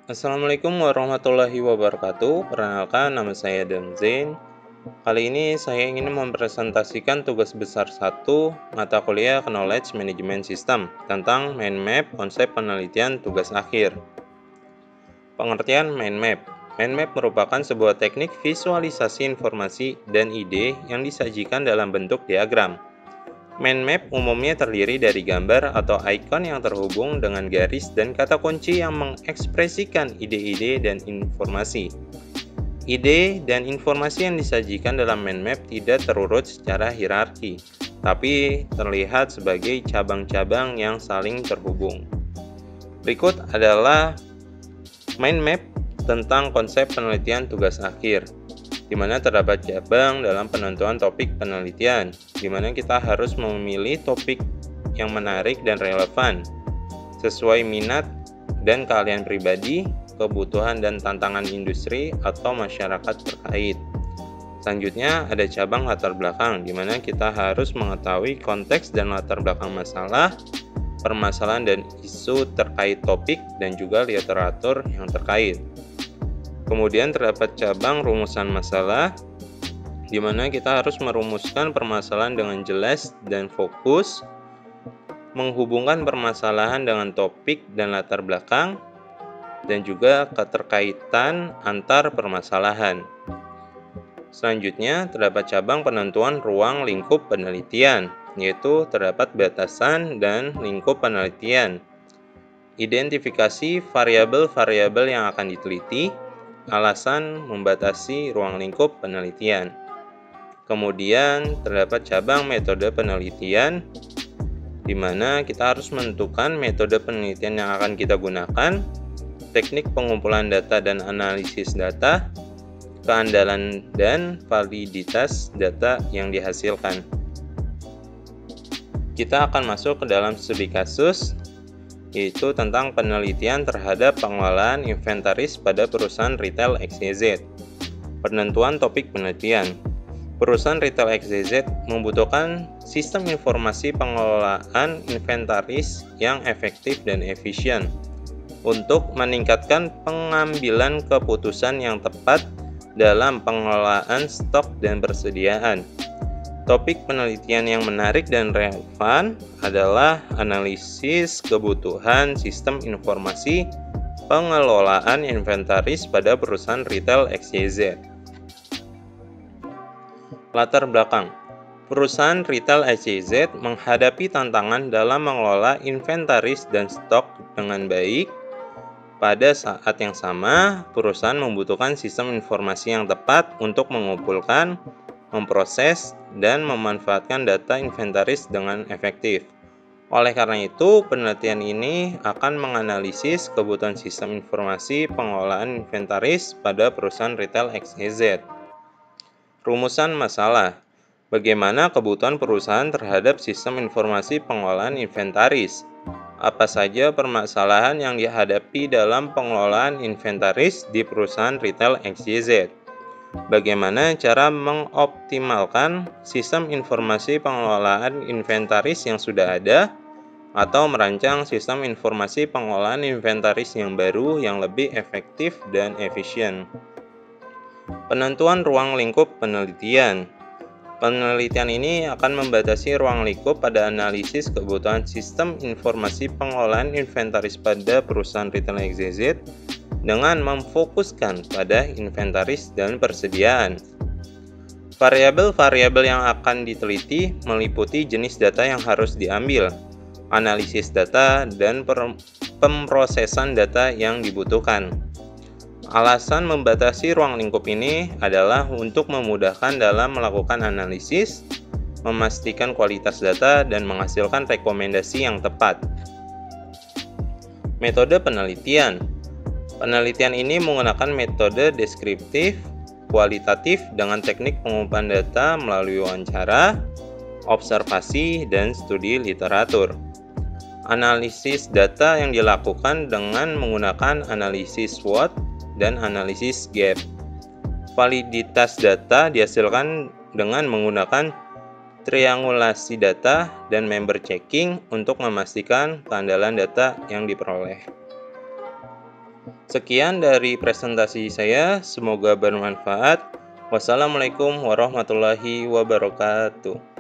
Assalamualaikum warahmatullahi wabarakatuh. Perkenalkan, nama saya Dan Zain. Kali ini saya ingin mempresentasikan tugas besar 1 mata kuliah Knowledge Management System tentang mind map konsep penelitian tugas akhir. Pengertian mind map. Mind map merupakan sebuah teknik visualisasi informasi dan ide yang disajikan dalam bentuk diagram. Mind map umumnya terdiri dari gambar atau ikon yang terhubung dengan garis dan kata kunci yang mengekspresikan ide-ide dan informasi. Ide dan informasi yang disajikan dalam mind map tidak terurut secara hierarki, tapi terlihat sebagai cabang-cabang yang saling terhubung. Berikut adalah mind map tentang konsep penelitian tugas akhir, di mana terdapat cabang dalam penentuan topik penelitian, di mana kita harus memilih topik yang menarik dan relevan, sesuai minat dan keahlian pribadi, kebutuhan dan tantangan industri atau masyarakat terkait. Selanjutnya ada cabang latar belakang, di mana kita harus mengetahui konteks dan latar belakang masalah, permasalahan dan isu terkait topik, dan juga literatur yang terkait. Kemudian terdapat cabang rumusan masalah, di mana kita harus merumuskan permasalahan dengan jelas dan fokus, menghubungkan permasalahan dengan topik dan latar belakang, dan juga keterkaitan antar permasalahan. Selanjutnya terdapat cabang penentuan ruang lingkup penelitian, yaitu terdapat batasan dan lingkup penelitian, identifikasi variabel-variabel yang akan diteliti, alasan membatasi ruang lingkup penelitian. Kemudian terdapat cabang metode penelitian, di mana kita harus menentukan metode penelitian yang akan kita gunakan, teknik pengumpulan data dan analisis data, keandalan dan validitas data yang dihasilkan. Kita akan masuk ke dalam studi kasus, yaitu tentang penelitian terhadap pengelolaan inventaris pada perusahaan retail XYZ. Penentuan topik penelitian. Perusahaan retail XYZ membutuhkan sistem informasi pengelolaan inventaris yang efektif dan efisien untuk meningkatkan pengambilan keputusan yang tepat dalam pengelolaan stok dan persediaan. Topik penelitian yang menarik dan relevan adalah analisis kebutuhan sistem informasi pengelolaan inventaris pada perusahaan retail XYZ. Latar belakang. Perusahaan retail XYZ menghadapi tantangan dalam mengelola inventaris dan stok dengan baik. Pada saat yang sama, perusahaan membutuhkan sistem informasi yang tepat untuk mengumpulkan, memproses, dan memanfaatkan data inventaris dengan efektif. Oleh karena itu, penelitian ini akan menganalisis kebutuhan sistem informasi pengelolaan inventaris pada perusahaan retail XYZ. Rumusan masalah. Bagaimana kebutuhan perusahaan terhadap sistem informasi pengelolaan inventaris? Apa saja permasalahan yang dihadapi dalam pengelolaan inventaris di perusahaan retail XYZ? Bagaimana cara mengoptimalkan sistem informasi pengelolaan inventaris yang sudah ada, atau merancang sistem informasi pengelolaan inventaris yang baru yang lebih efektif dan efisien. Penentuan ruang lingkup penelitian. Penelitian ini akan membatasi ruang lingkup pada analisis kebutuhan sistem informasi pengelolaan inventaris pada perusahaan retail XYZ dengan memfokuskan pada inventaris dan persediaan. Variabel-variabel yang akan diteliti meliputi jenis data yang harus diambil, analisis data, dan pemrosesan data yang dibutuhkan. Alasan membatasi ruang lingkup ini adalah untuk memudahkan dalam melakukan analisis, memastikan kualitas data, dan menghasilkan rekomendasi yang tepat. Metode penelitian. Penelitian ini menggunakan metode deskriptif, kualitatif dengan teknik pengumpulan data melalui wawancara, observasi, dan studi literatur. Analisis data yang dilakukan dengan menggunakan analisis SWOT dan analisis gap. Validitas data dihasilkan dengan menggunakan triangulasi data dan member checking untuk memastikan keandalan data yang diperoleh. Sekian dari presentasi saya, semoga bermanfaat. Wassalamualaikum warahmatullahi wabarakatuh.